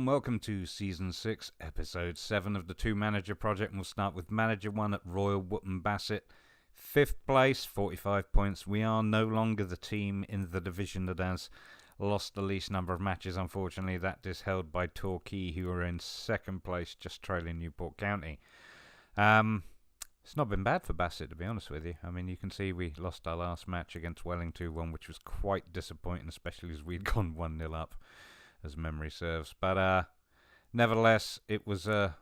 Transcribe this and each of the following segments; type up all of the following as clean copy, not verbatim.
Welcome to Season 6, Episode 7 of the Two Manager Project, and we'll start with Manager 1 at Royal Wootton Bassett. 5th place, 45 points. We are no longer the team in the division that has lost the least number of matches, unfortunately. That is held by Torquay, who are in 2nd place, just trailing Newport County. It's not been bad for Bassett, to be honest with you. I mean, you can see we lost our last match against Welling 2-1, which was quite disappointing, especially as we'd gone 1-0 up, as memory serves. But nevertheless, it was I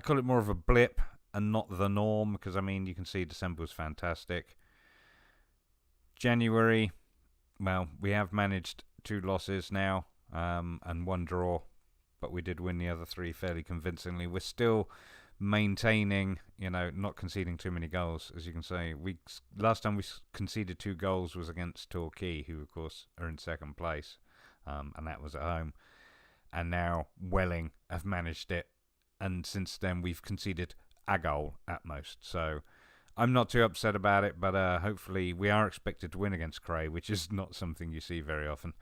call it more of a blip and not the norm, because I mean, you can see December was fantastic. January, well, we have managed 2 losses now and 1 draw, but we did win the other 3 fairly convincingly. We're still maintaining, not conceding too many goals, as you can see. Last time we conceded 2 goals was against Torquay, who of course are in 2nd place. And that was at home. And now Welling have managed it. And since then, we've conceded a goal at most. So I'm not too upset about it. But hopefully, we are expected to win against Cray, which is not something you see very often.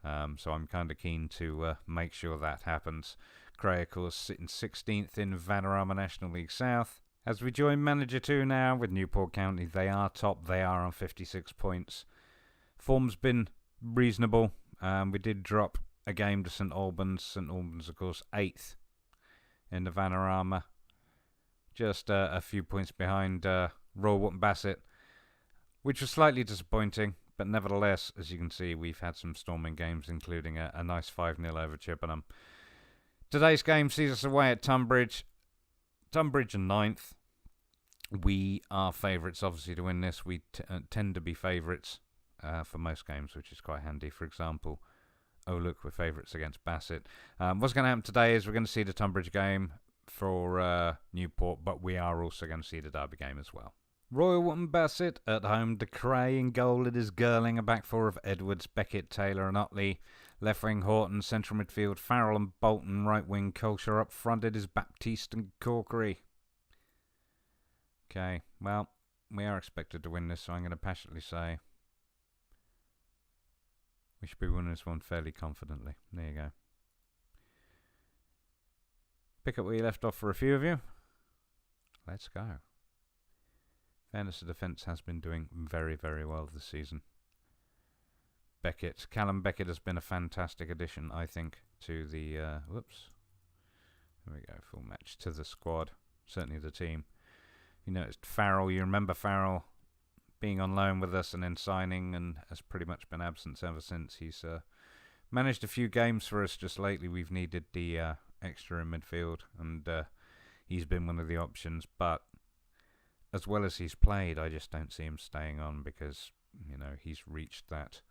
So I'm kind of keen to make sure that happens. Cray, of course, sitting 16th in Vanarama National League South. As we join Manager 2 now with Newport County, they are top. They are on 56 points. Form's been reasonable. We did drop a game to St Albans. St Albans, of course, 8th in the Vanarama. Just a few points behind Royal Wootton Bassett, which was slightly disappointing. But nevertheless, as you can see, we've had some storming games, including a nice 5-0 over Chippenham. Today's game sees us away at Tunbridge. Tunbridge are 9th. We are favourites, obviously, to win this. We tend to be favourites. For most games, which is quite handy. For example, we're favourites against Bassett. What's going to happen today is we're going to see the Tunbridge game for Newport, but we are also going to see the Derby game as well. Royal Wootton Bassett at home. De Cray in goal. It is Girling. A back 4 of Edwards, Beckett, Taylor and Utley. Left wing Horton. Central midfield Farrell and Bolton. Right wing Culture. Up front it is Baptiste and Corkery. Okay, well, we are expected to win this, so I'm going to passionately say we should be winning this one fairly confidently. There you go. Pick up where you left off for a few of you. Let's go. Fairness of defence has been doing very, very well this season. Callum Beckett has been a fantastic addition, I think, to the... There we go, full match. To the squad. Certainly the team. You noticed Farrell, you remember Farrell being on loan with us and then signing, and has pretty much been absent ever since. He's managed a few games for us just lately. We've needed the extra in midfield, and he's been one of the options. But as well as he's played, I just don't see him staying on because, he's reached that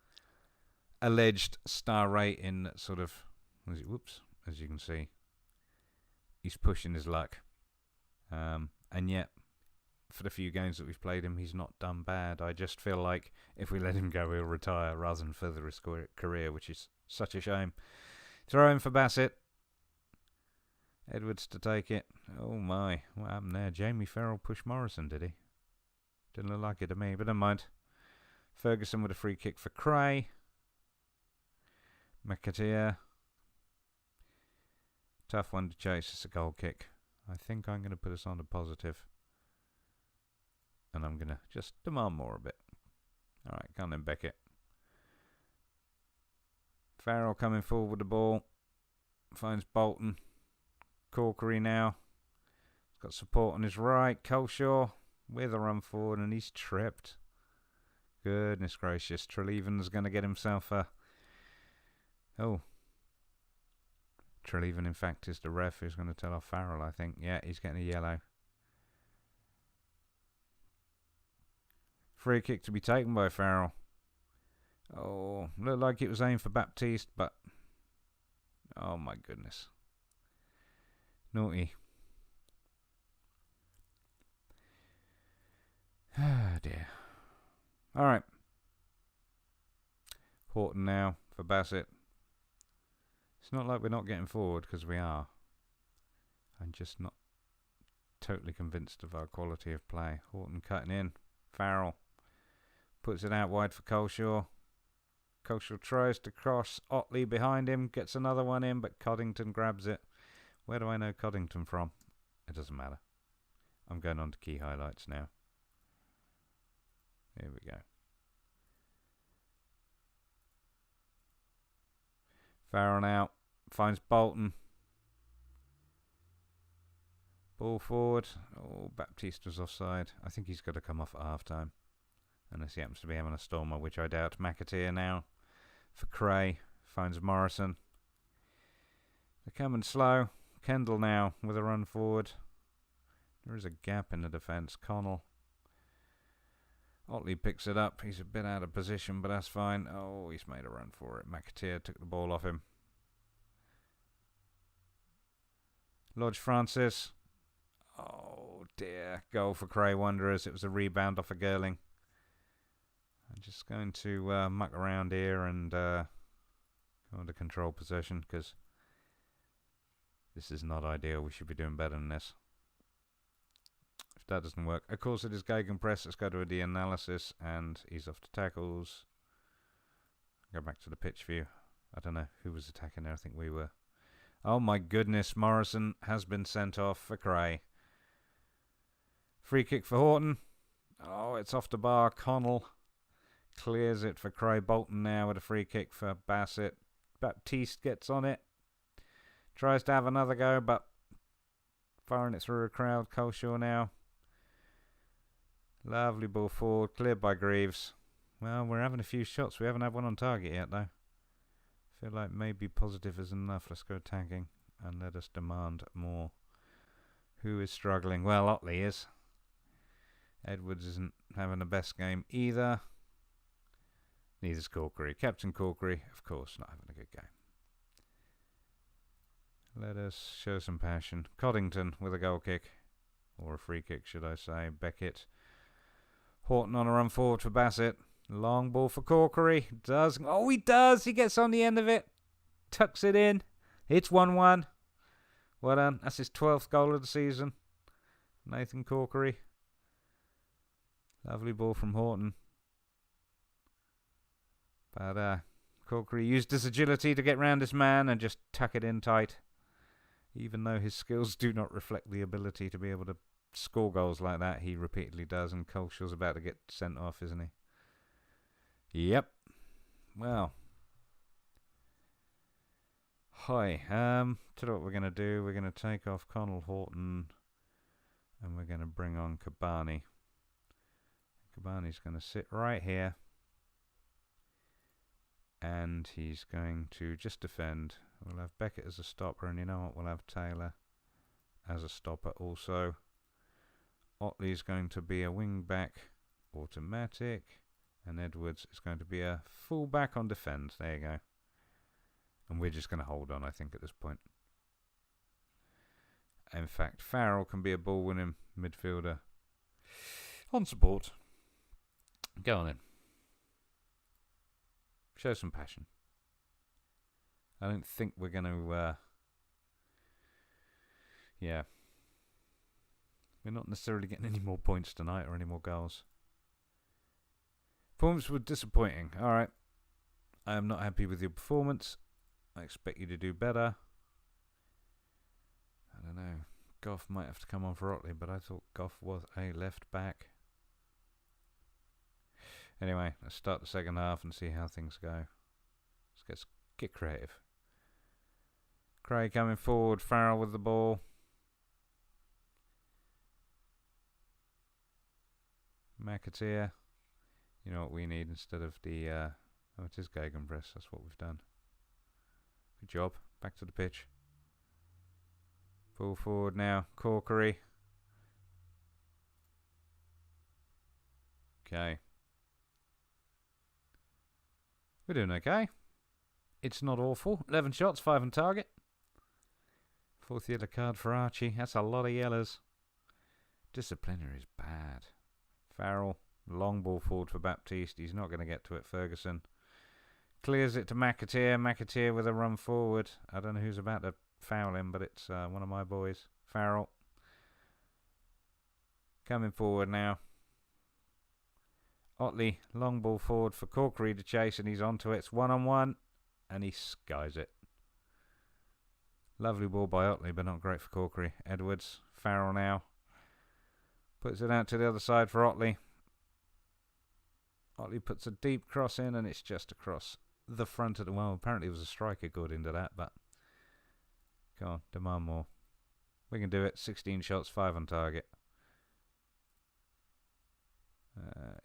alleged star rate in sort of, as you can see, he's pushing his luck. And yet, for the few games that we've played him, he's not done bad. I just feel like if we let him go, he'll retire rather than further his career, which is such a shame. Throw in for Bassett. Edwards to take it. Oh my, what happened there? Jamie Farrell pushed Morrison, did he? Didn't look like it to me, but never mind. Ferguson with a free kick for Cray. McAteer. Tough one to chase. It's a goal kick. I think I'm going to put us on a positive. And I'm going to just demand more a bit. Alright, come then, Beckett. Farrell coming forward with the ball. Finds Bolton. Corkery now. He's got support on his right. Coleshaw with a run forward, and he's tripped. Goodness gracious. Treleaven's going to get himself a... Oh. Treleaven, in fact, is the ref who's going to tell off Farrell, I think. Yeah, he's getting a yellow. Free kick to be taken by Farrell. Oh, looked like it was aimed for Baptiste, but... Oh my goodness. Naughty. Ah dear. All right. Horton now for Bassett. It's not like we're not getting forward, because we are. I'm just not totally convinced of our quality of play. Horton cutting in. Farrell puts it out wide for Coleshaw. Coleshaw tries to cross. Otley behind him. Gets another one in, but Coddington grabs it. Where do I know Coddington from? It doesn't matter. I'm going on to key highlights now. Here we go. Farrell out. Finds Bolton. Ball forward. Oh, Baptiste was offside. I think he's got to come off at half-time. Unless he happens to be having a stormer, which I doubt. McAteer now for Cray. Finds Morrison. They're coming slow. Kendall now with a run forward. There is a gap in the defence. Connell. Otley picks it up. He's a bit out of position, but that's fine. Oh, he's made a run for it. McAteer took the ball off him. Lodge Francis. Oh dear. Goal for Cray Wanderers. It was a rebound off of Girling. I'm just going to muck around here and go into control possession, because this is not ideal. We should be doing better than this. If that doesn't work, of course it is gegenpress. Let's go to the analysis, and he's off to tackles. Go back to the pitch view. I don't know who was attacking there. I think we were. Oh my goodness, Morrison has been sent off for Cray. Free kick for Horton. Oh, it's off the bar. Connell clears it for Cray. Bolton now with a free kick for Bassett. Baptiste gets on it. Tries to have another go, but firing it through a crowd. Coleshaw now. Lovely ball forward. Cleared by Greaves. Well, we're having a few shots. We haven't had one on target yet, though. Feel like maybe positive is enough. Let's go tagging and let us demand more. Who is struggling? Well, Otley is. Edwards isn't having the best game either. Neither's Corkery. Captain Corkery, of course, not having a good game. Let us show some passion. Coddington with a goal kick. Or a free kick, should I say. Beckett. Horton on a run forward for Bassett. Long ball for Corkery. Does. Oh, he does. He gets on the end of it. Tucks it in. It's 1-1. Well done. That's his 12th goal of the season. Nathan Corkery. Lovely ball from Horton. But Corkery used his agility to get round his man and just tuck it in tight. Even though his skills do not reflect the ability to be able to score goals like that, he repeatedly does. And Coleshaw's about to get sent off, isn't he? Yep. Well. Hi. Tell you what we're going to do. We're going to take off Connell, Horton, and we're going to bring on Kabani. Kabani's going to sit right here. And he's going to just defend. We'll have Beckett as a stopper, and you know what? We'll have Taylor as a stopper also. Otley's going to be a wing back automatic, and Edwards is going to be a full back on defend. There you go. And we're just going to hold on, I think, at this point. In fact, Farrell can be a ball-winning midfielder on support. Go on then. Show some passion. I don't think we're going to... yeah. We're not necessarily getting any more points tonight or any more goals. Performance was disappointing. Alright. I am not happy with your performance. I expect you to do better. I don't know. Goff might have to come on for Otley, but I thought Goff was a left back. Anyway, let's start the second half and see how things go. Let's get creative. Cray coming forward, Farrell with the ball. McAteer. You know what we need instead of the... oh, it is gegenpress. That's what we've done. Good job. Back to the pitch. Ball forward now. Corkery. Okay. We're doing okay. It's not awful. 11 shots, 5 on target. 4th yellow card for Archie. That's a lot of yellows. Disciplinary is bad. Farrell Long ball forward for Baptiste. He's not going to get to it. Ferguson clears it to McAteer. McAteer with a run forward. I don't know who's about to foul him, but it's one of my boys. Farrell. Coming forward now. Otley, long ball forward for Corkery to chase, and he's onto it. It's 1-on-1, and he skies it. Lovely ball by Otley, but not great for Corkery. Edwards, Farrell now. Puts it out to the other side for Otley. Otley puts a deep cross in, and it's just across the front of the... Well, apparently it was a striker according to that, but... Come on, demand more. We can do it. 16 shots, 5 on target.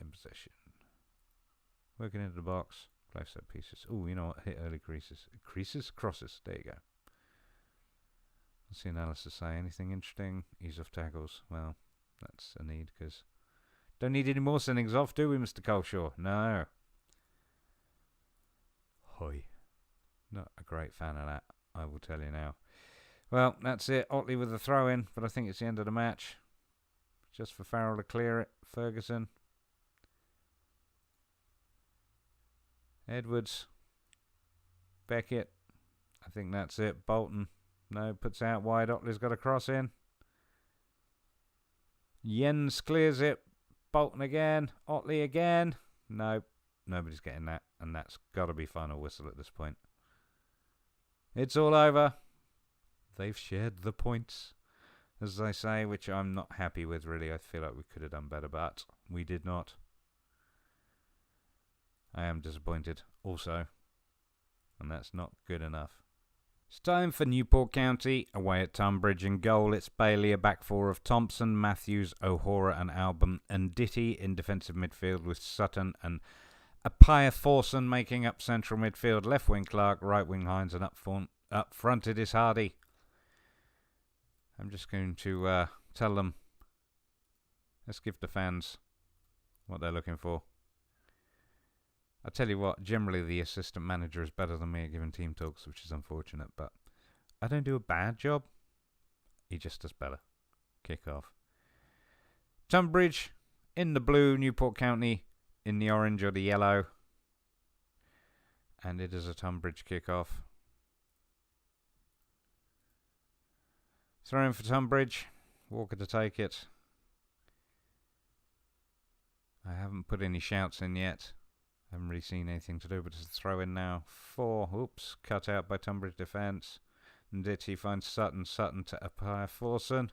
In possession. Working into the box. Close set pieces. Oh, you know what? Hit early creases. Creases? Crosses. There you go. What's the analysis say? Anything interesting? Ease off tackles. Well, that's a need, because... Don't need any more sendings off, do we, Mr. Coleshaw? No. Hoi. Not a great fan of that, I will tell you now. Well, that's it. Otley with the throw-in, but I think it's the end of the match. Just for Farrell to clear it. Ferguson. Edwards. Beckett. I think that's it. Bolton. No, puts out wide. Otley's got a cross in. Jens clears it. Bolton again. Otley again. No, nobody's getting that. And that's got to be final whistle at this point. It's all over. They've shared the points, as they say, which I'm not happy with, really. I feel like we could have done better, but we did not. I am disappointed also, and that's not good enough. It's time for Newport County, away at Tunbridge. In goal, it's Bailey, a back four of Thompson, Matthews, O'Hora and Albon, and Ditty in defensive midfield with Sutton and Apaya Forson making up central midfield. Left wing Clark, right wing Hines, and up front it is Hardy. I'm just going to tell them, let's give the fans what they're looking for. I tell you what, generally the assistant manager is better than me at giving team talks, which is unfortunate, but I don't do a bad job. He just does better. Kick off. Tunbridge in the blue, Newport County in the orange or the yellow. And it is a Tunbridge kick-off. Throw in for Tunbridge. Walker to take it. I haven't put any shouts in yet. Haven't really seen anything to do, but it's a throw in now. 4. Oops. Cut out by Tunbridge defence. Nditi finds Sutton. Sutton to Apaya Forson.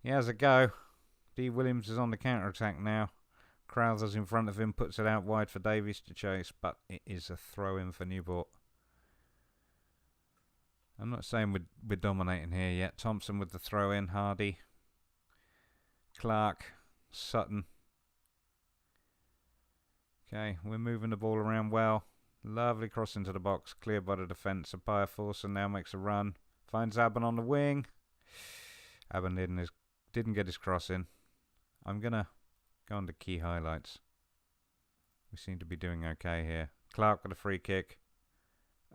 He has a go. D. Williams is on the counter-attack now. Crowther's in front of him. Puts it out wide for Davies to chase, but it is a throw in for Newport. I'm not saying we're dominating here yet. Thompson with the throw in. Hardy. Clark. Sutton. Okay, we're moving the ball around well. Lovely cross into the box. Cleared by the defence. Apaya Forson now makes a run. Finds Abban on the wing. Abban didn't get his cross in. I'm going to go on to key highlights. We seem to be doing okay here. Clark with a free kick.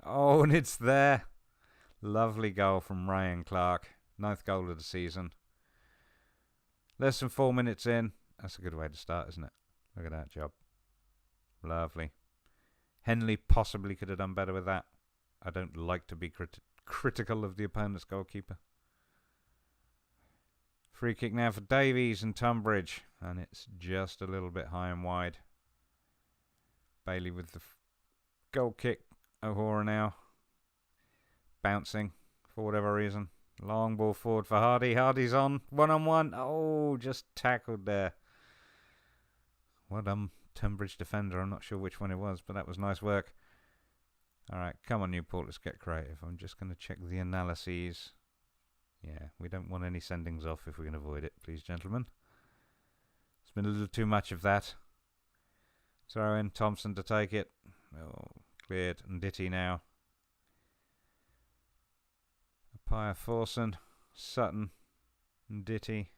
Oh, and it's there. Lovely goal from Ryan Clark. 9th goal of the season. Less than 4 minutes in. That's a good way to start, isn't it? Look at that job. Lovely. Henley possibly could have done better with that. I don't like to be critical of the opponent's goalkeeper. Free kick now for Davies and Tunbridge. And it's just a little bit high and wide. Bailey with the goal kick. O'Hora now. Bouncing for whatever reason. Long ball forward for Hardy. Hardy's on. 1-on-1. Oh, just tackled there. Well done, Tunbridge defender. I'm not sure which one it was, but that was nice work. Alright, come on Newport, let's get creative. I'm just going to check the analyses. Yeah, we don't want any sendings off if we can avoid it, please, gentlemen. It's been a little too much of that. Throw in Thompson to take it. Oh, cleared. And Ditty now. Apaya Forson. Sutton. And Ditty.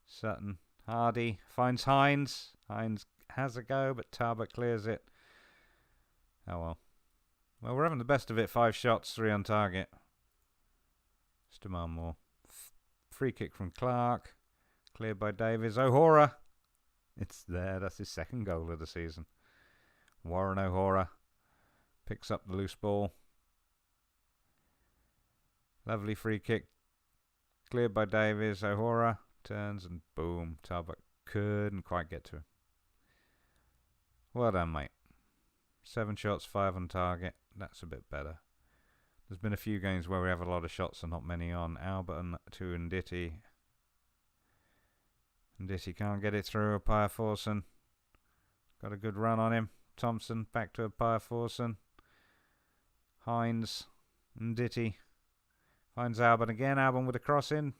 Sutton. Hardy finds Hines. Hines has a go, but Talbot clears it. Oh well. Well, we're having the best of it. 5 shots, 3 on target. Let's demand more. Free kick from Clark. Cleared by Davies. O'Hora. It's there. That's his second goal of the season. Warren O'Hara picks up the loose ball. Lovely free kick. Cleared by Davies. O'Hara turns and boom. Tarbuck couldn't quite get to him. Well done, mate. 7 shots, 5 on target. That's a bit better. There's been a few games where we have a lot of shots and not many on. Albert and 2 and Nditi. Nditi can't get it through. Apaya Forson got a good run on him. Thompson back to Apaya Forson. Hines. Nditi finds Albert again. Albert with a cross in.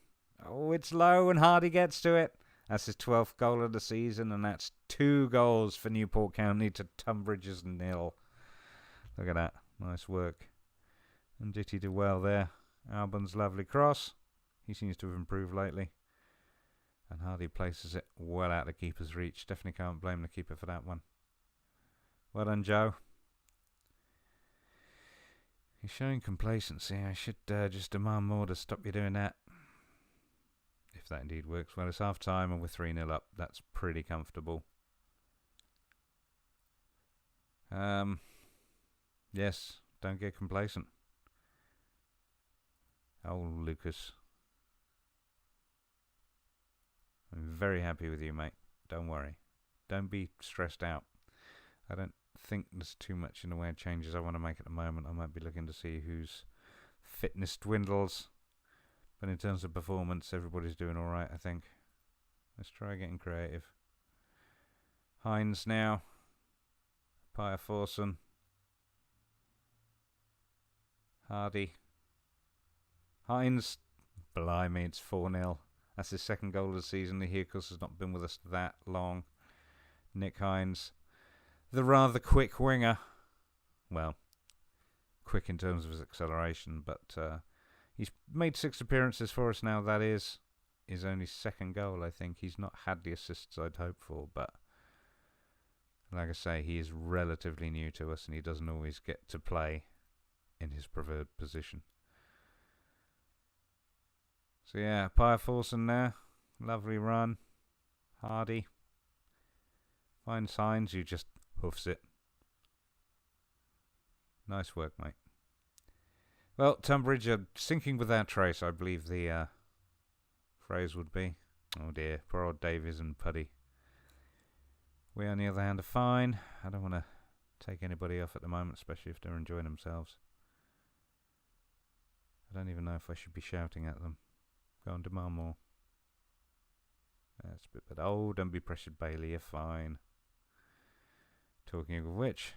Oh, it's low and Hardy gets to it. That's his 12th goal of the season, and that's 2 goals for Newport County to Tunbridge's 0. Look at that. Nice work. And Nditi did well there. Albon's lovely cross. He seems to have improved lately. And Hardy places it well out of the keeper's reach. Definitely can't blame the keeper for that one. Well done, Joe. He's showing complacency. I should just demand more to stop you doing that. If that indeed works. Well, it's half time and we're 3-0 up. That's pretty comfortable. Yes, don't get complacent. Oh, Lucas. I'm very happy with you, mate. Don't worry. Don't be stressed out. I don't think there's too much in the way of changes I want to make at the moment. I might be looking to see whose fitness dwindles. But in terms of performance, everybody's doing alright, I think. Let's try getting creative. Hines now. Apaya Forson. Hardy. Hines. Blimey, it's 4-0. That's his second goal of the season. He, of course, has not been with us that long. Nick Hines. The rather quick winger. Well, quick in terms of his acceleration, but he's made 6 appearances for us now. That is his only second goal, I think. He's not had the assists I'd hoped for, but like I say, he is relatively new to us and he doesn't always get to play in his preferred position. So yeah, Apaya Forson there. Lovely run. Hardy. Finds Hines, who just hoofs it. Nice work, mate. Well, Tunbridge are sinking without trace, I believe the phrase would be. Oh dear, poor old Davies and Puddy. We, on the other hand, are fine. I don't want to take anybody off at the moment, especially if they're enjoying themselves. I don't even know if I should be shouting at them. Go on, demand more. That's a bit better. Oh, don't be pressured, Bailey. You're fine. Talking of which,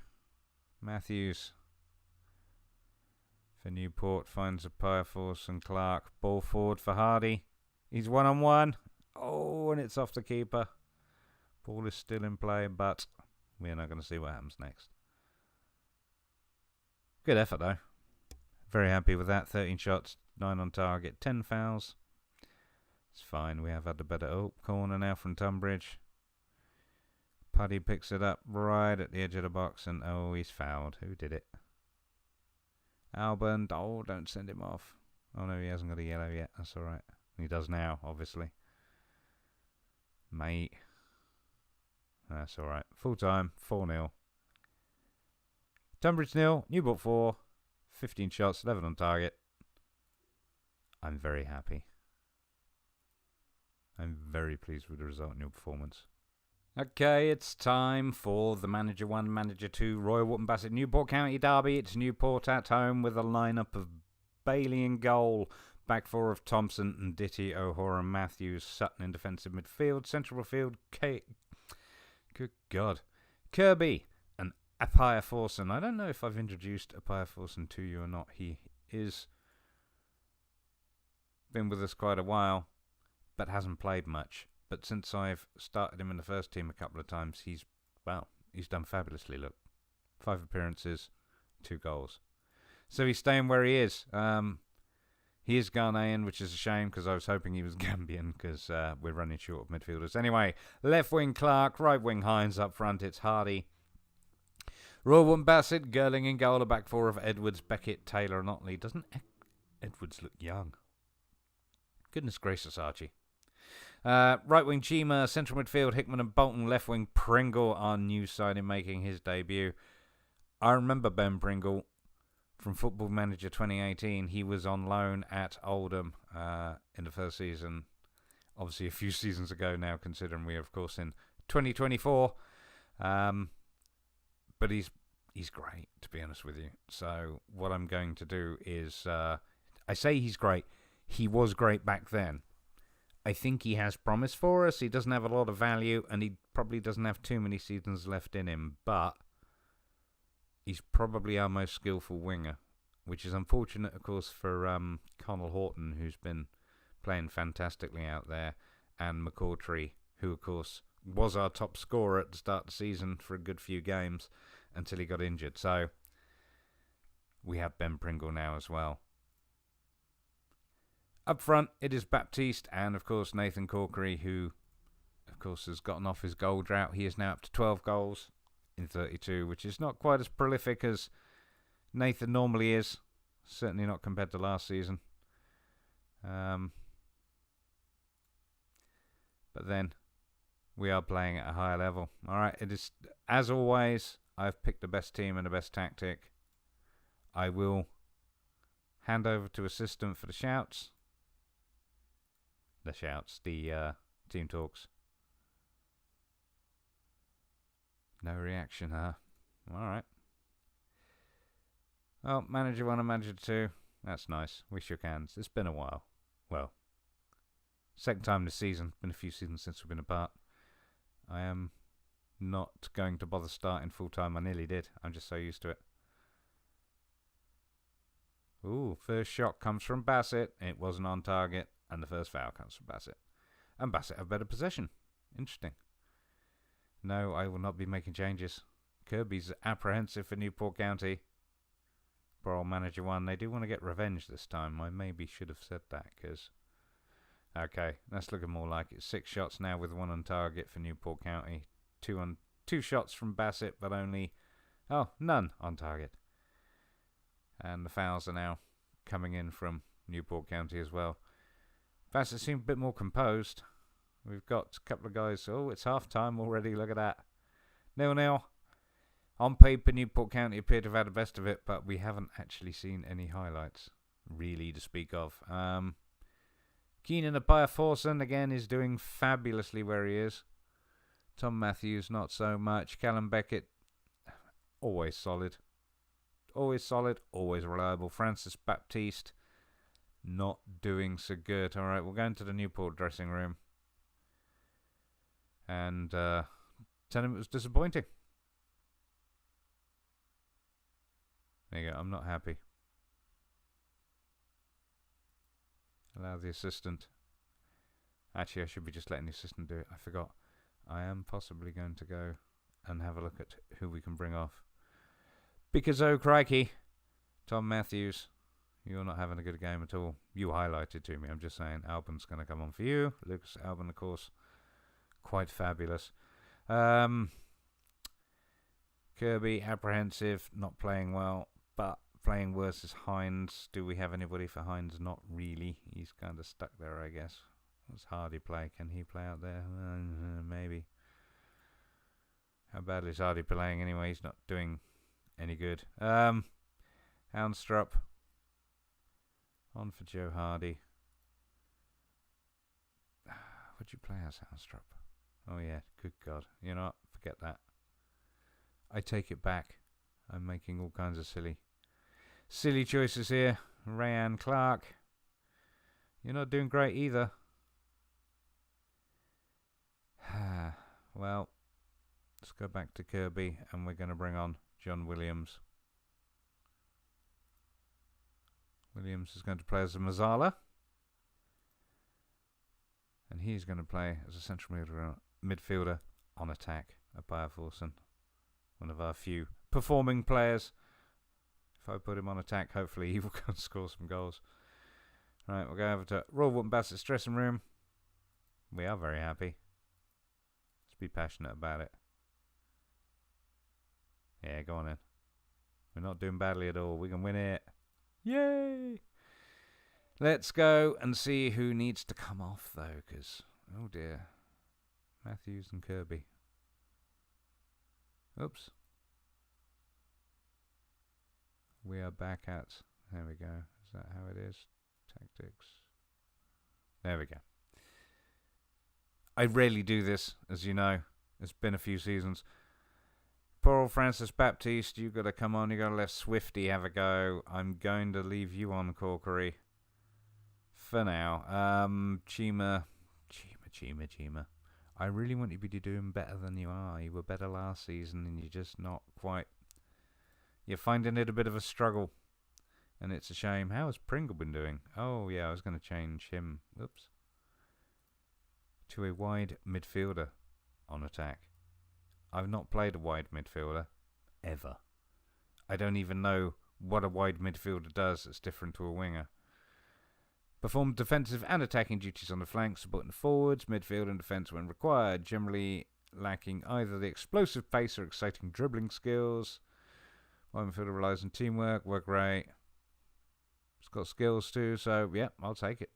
Matthews for Newport finds Apaya Forson Clark. Ball forward for Hardy. He's 1-on-1. Oh, and it's off the keeper. Ball is still in play, but we're not going to see what happens next. Good effort, though. Very happy with that. 13 shots, 9 on target, 10 fouls. It's fine. We have had the better corner now from Tunbridge. Puddy picks it up right at the edge of the box, and oh, he's fouled. Who did it? Albon. Oh, don't send him off. Oh no, he hasn't got a yellow yet. That's alright. He does now, obviously. Mate. That's alright. Full time, 4-0. Tunbridge 0, Newport 4, 15 shots, 11 on target. I'm very happy. I'm very pleased with the result in your performance. Okay, it's time for the Manager 1, Manager 2, Royal Wharton Bassett Newport County Derby. It's Newport at home with a lineup of Bailey in goal, back 4 of Thompson and Nditi, O'Hara, Matthews, Sutton in defensive midfield, central midfield, good God, Kirby and Apaya Forson. I don't know if I've introduced Apaya Forson to you or not. He is been with us quite a while, but hasn't played much. But since I've started him in the first team a couple of times, he's done fabulously, look. 5 appearances, 2 goals. So he's staying where he is. He is Ghanaian, which is a shame because I was hoping he was Gambian because we're running short of midfielders. Anyway, left wing Clark, right wing Hines, up front it's Hardy. Royal Wharton Bassett, Girling in goal, a back 4 of Edwards, Beckett, Taylor and Otley. Doesn't Edwards look young? Goodness gracious, Archie. Right wing Chima, central midfield Hickman and Bolton, left wing Pringle, our new signing making his debut. I remember Ben Pringle from Football Manager 2018. He was on loan at Oldham in the first season. Obviously a few seasons ago now, considering we are, of course, in 2024. But he's great, to be honest with you. So what I'm going to do is, I say he's great. He was great back then. I think he has promise for us. He doesn't have a lot of value, and he probably doesn't have too many seasons left in him. But he's probably our most skillful winger, which is unfortunate, of course, for Connell Horton, who's been playing fantastically out there, and McCautry, who, of course, was our top scorer at the start of the season for a good few games until he got injured. So we have Ben Pringle now as well. Up front, it is Baptiste and, of course, Nathan Corkery, who, of course, has gotten off his goal drought. He is now up to 12 goals in 32, which is not quite as prolific as Nathan normally is. Certainly not compared to last season. But then, we are playing at a higher level. Alright, it is, as always, I've picked the best team and the best tactic. I will hand over to assistant for the shouts. The team talks. No reaction, huh? Alright. Well, manager 1 and manager 2. That's nice. We shook hands. It's been a while. Well, second time this season. Been a few seasons since we've been apart. I am not going to bother starting full time. I nearly did. I'm just so used to it. Ooh, first shot comes from Bassett. It wasn't on target. And the first foul comes from Bassett. And Bassett have better possession. Interesting. No, I will not be making changes. Kirby's apprehensive for Newport County. Poor old manager 1. They do want to get revenge this time. I maybe should have said that, because... Okay, that's looking more like it. 6 shots now with 1 on target for Newport County. 2 shots from Bassett, but only... Oh, none on target. And the fouls are now coming in from Newport County as well. Bassett seemed a bit more composed. We've got a couple of guys... Oh, it's half-time already. Look at that. 0-0. On paper, Newport County appear to have had the best of it, but we haven't actually seen any highlights, really, to speak of. Keenan Abiaforson, again, is doing fabulously where he is. Tom Matthews, not so much. Callum Beckett, always solid. Always solid, always reliable. Francis Baptiste, not doing so good. All right, we'll go into the Newport dressing room and tell him it was disappointing. There you go, I'm not happy. Allow the assistant. Actually, I should be just letting the assistant do it. I forgot. I am possibly going to go and have a look at who we can bring off. Because, oh crikey, Tom Matthews, you're not having a good game at all. You highlighted to me. I'm just saying, Albin's going to come on for you. Lucas Albin, of course, quite fabulous. Kirby, apprehensive, not playing well, but playing worse is Hines. Do we have anybody for Hines? Not really. He's kind of stuck there, I guess. What's Hardy play? Can he play out there? Maybe. How badly is Hardy playing anyway? He's not doing any good. Houndstrup. On for Joe Hardy. Would you play as Houndstrup? Oh yeah, good God. You know what? Forget that. I take it back. I'm making all kinds of silly choices here. Rayan Clark. You're not doing great either. Well, let's go back to Kirby and we're going to bring on John Williams. Williams is going to play as a Mazzala. And he's going to play as a central midfielder on attack at Bioforson. One of our few performing players. If I put him on attack, hopefully he will go and score some goals. Right, we'll go over to Royal Wootton Bassett's dressing room. We are very happy. Let's be passionate about it. Yeah, go on in. We're not doing badly at all. We can win it. Yay! Let's go and see who needs to come off, though, because Oh dear. Matthews and Kirby. Oops. We are back at... There we go. Is that how it is? Tactics. There we go. I rarely do this, as you know. It's been a few seasons. Poor old Francis Baptiste, you got to come on. You got to let Swifty have a go. I'm going to leave you on, Corkery. For now. Chima. I really want you to be doing better than you are. You were better last season and you're just not quite... You're finding it a bit of a struggle. And it's a shame. How has Pringle been doing? Oh, yeah, I was going to change him. Oops. To a wide midfielder on attack. I've not played a wide midfielder. Ever. I don't even know what a wide midfielder does that's different to a winger. Perform defensive and attacking duties on the flanks, supporting the forwards, midfield and defence when required. Generally lacking either the explosive pace or exciting dribbling skills. Wide midfielder relies on teamwork, work rate. It's got skills too, so yeah, I'll take it.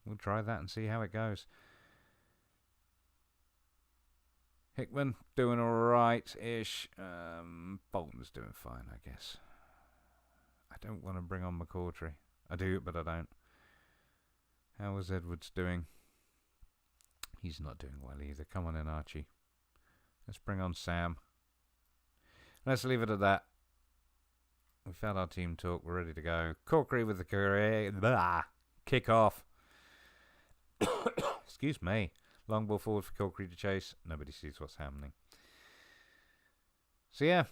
We'll try that and see how it goes. Hickman doing alright-ish. Bolton's doing fine, I guess. I don't want to bring on McCautry. I do, but I don't. How was Edwards doing? He's not doing well either. Come on in, Archie. Let's bring on Sam. Let's leave it at that. We've had our team talk. We're ready to go. Corkery with the career. Kick off. Excuse me. Long ball forward for Corkery to chase. Nobody sees what's happening. So yeah.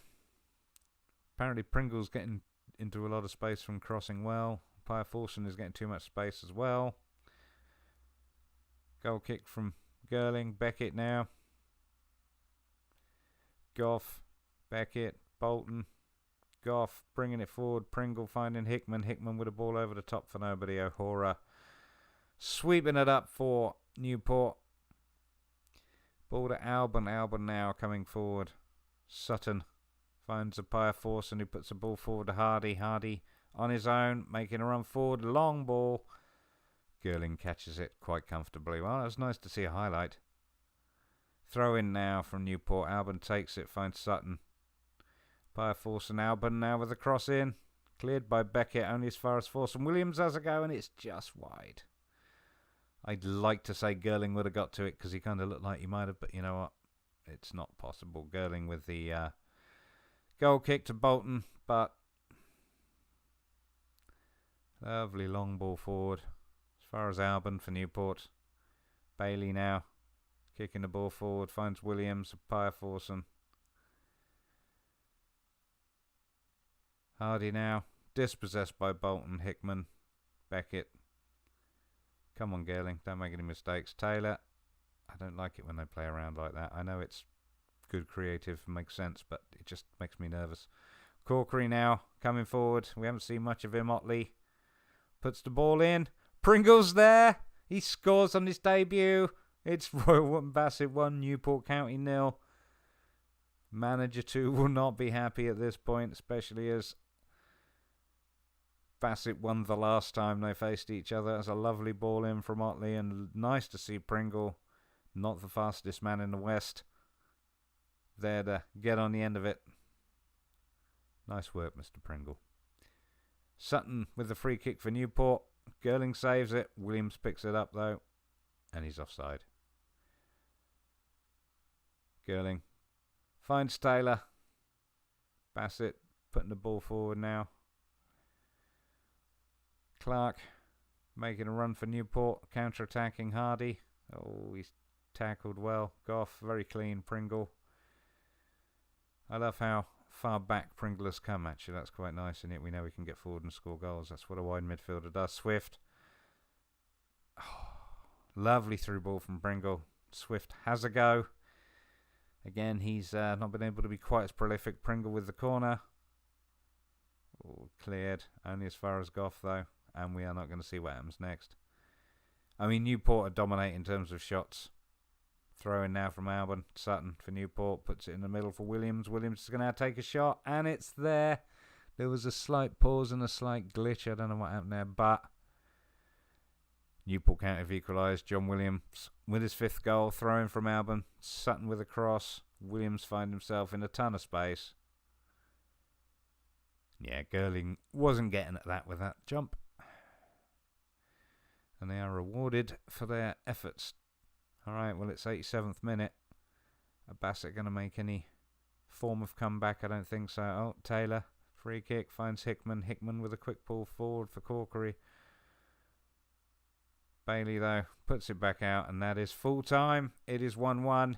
Apparently Pringle's getting into a lot of space from crossing well. Pia Forson is getting too much space as well. Goal kick from Gerling. Beckett now. Goff. Beckett. Bolton. Goff bringing it forward. Pringle finding Hickman. Hickman with a ball over the top for nobody. O'Hora sweeping it up for Newport. Ball to Albon. Albon now coming forward. Sutton finds a Pia Forson who puts the ball forward to Hardy. Hardy on his own, making a run forward. Long ball. Gerling catches it quite comfortably. Well, it was nice to see a highlight. Throw in now from Newport. Albon takes it, finds Sutton. Pia Forson. Albon now with the cross in. Cleared by Beckett, only as far as Forson. Williams has a go, and it's just wide. I'd like to say Gerling would have got to it because he kind of looked like he might have, but you know what? It's not possible. Gerling with the goal kick to Bolton, but lovely long ball forward. As far as Albon for Newport. Bailey now kicking the ball forward, finds Williams, Pia Forson. Hardy now dispossessed by Bolton. Hickman, Beckett. Come on, Gerling, don't make any mistakes. Taylor, I don't like it when they play around like that. I know it's good creative, makes sense, but it just makes me nervous. Corkery now coming forward. We haven't seen much of him. Otley puts the ball in. Pringle's there. He scores on his debut. It's Royal Bassett 1, Newport County 0. Manager 2 will not be happy at this point, especially as Bassett won the last time they faced each other. That's a lovely ball in from Otley, and nice to see Pringle, not the fastest man in the West, there to get on the end of it. Nice work, Mr. Pringle. Sutton with the free kick for Newport. Gerling saves it. Williams picks it up, though, and he's offside. Gerling finds Taylor. Bassett putting the ball forward now. Clark making a run for Newport. Counter-attacking Hardy. Oh, he's tackled well. Goff, very clean. Pringle. I love how far back Pringle has come, actually. That's quite nice, and yet we know we can get forward and score goals. That's what a wide midfielder does. Swift. Oh, lovely through ball from Pringle. Swift has a go. Again, he's not been able to be quite as prolific. Pringle with the corner. Oh, cleared. Only as far as Goff, though. And we are not going to see what happens next. I mean, Newport are dominating in terms of shots. Throw in now from Albon. Sutton for Newport. Puts it in the middle for Williams. Williams is going to take a shot. And it's there. There was a slight pause and a slight glitch. I don't know what happened there. But Newport County have equalised. John Williams with his 5th goal, throwing from Alban. Sutton with a cross. Williams finds himself in a ton of space. Yeah, Girling wasn't getting at that with that jump. And they are rewarded for their efforts. Alright, well, it's 87th minute. Are Bassett going to make any form of comeback? I don't think so. Oh, Taylor, free kick, finds Hickman. Hickman with a quick pull forward for Corkery. Bailey, though, puts it back out, and that is full time. It is 1-1.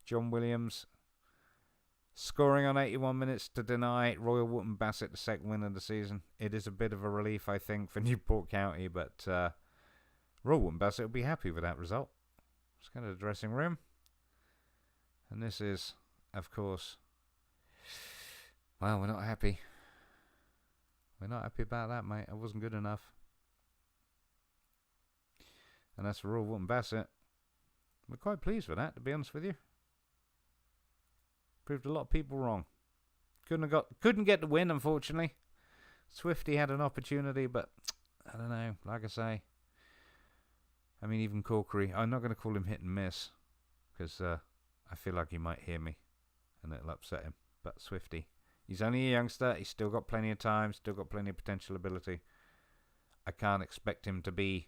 John Williams scoring on 81 minutes to deny Royal Wootton Bassett the 2nd win of the season. It is a bit of a relief, I think, for Newport County, but Royal Wootton Bassett will be happy with that result. Let's go to the dressing room. And this is, of course, well, we're not happy. We're not happy about that, mate. It wasn't good enough. And that's for Royal Wootton Bassett. We're quite pleased with that, to be honest with you. Proved a lot of people wrong. Couldn't get the win, unfortunately. Swifty had an opportunity, but I don't know. Like I say, I mean, even Corkery, I'm not going to call him hit and miss, because I feel like he might hear me and it'll upset him. But Swifty, he's only a youngster. He's still got plenty of time, still got plenty of potential ability. I can't expect him to be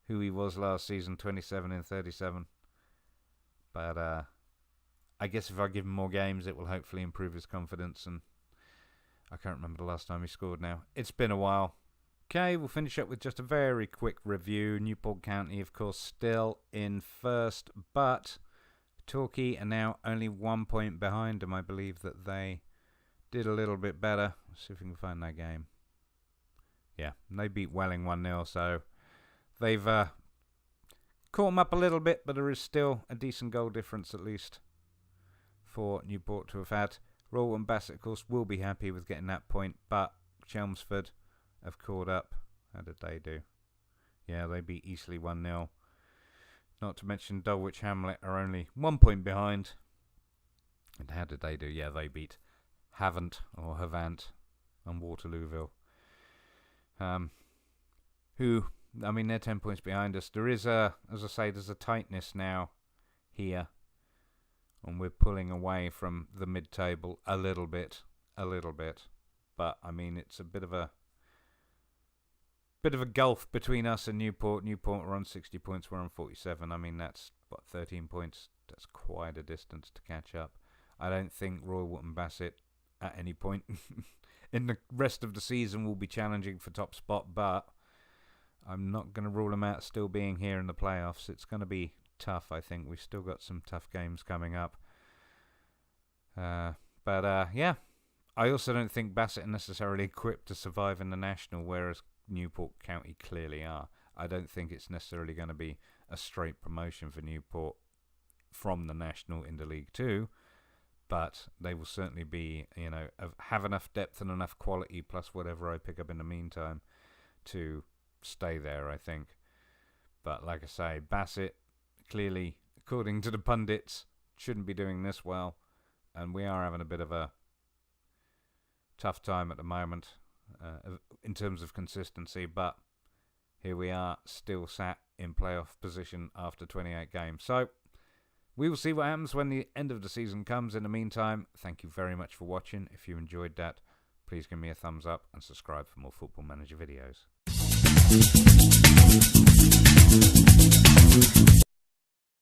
who he was last season, 27 in 37. But I guess if I give him more games, it will hopefully improve his confidence. And I can't remember the last time he scored now. It's been a while. Okay, we'll finish up with just a very quick review. Newport County, of course, still in first, but Torquay are now only 1 point behind them. I believe that they did a little bit better. Let's see if we can find that game. Yeah, they beat Welling 1-0, so they've caught them up a little bit, but there is still a decent goal difference at least for Newport to have had. Royal and Bassett, of course, will be happy with getting that point, but Chelmsford have caught up. How did they do? Yeah, they beat Eastleigh 1-0. Not to mention Dulwich Hamlet are only 1 point behind. And how did they do? Yeah, they beat Havant and Waterlooville. Who, I mean, they're 10 points behind us. There is as I say, there's a tightness now here. And we're pulling away from the mid-table a little bit. But, I mean, it's a bit of a gulf between us and Newport. Newport are on 60 points, we're on 47. I mean, that's, 13 points? That's quite a distance to catch up. I don't think Royal Wootton Bassett, at any point in the rest of the season, will be challenging for top spot, but I'm not going to rule them out still being here in the playoffs. It's going to be tough, I think. We've still got some tough games coming up. Yeah. I also don't think Bassett are necessarily equipped to survive in the National, whereas Newport County clearly are. I don't think it's necessarily going to be a straight promotion for Newport from the National into League 2, but they will certainly be, have enough depth and enough quality, plus whatever I pick up in the meantime, to stay there, I think. But like I say, Bassett, clearly, according to the pundits, shouldn't be doing this well, and we are having a bit of a tough time at the moment in terms of consistency, but here we are, still sat in playoff position after 28 games. So we will see what happens when the end of the season comes. In the meantime, thank you very much for watching. If you enjoyed that, please give me a thumbs up and subscribe for more Football Manager videos.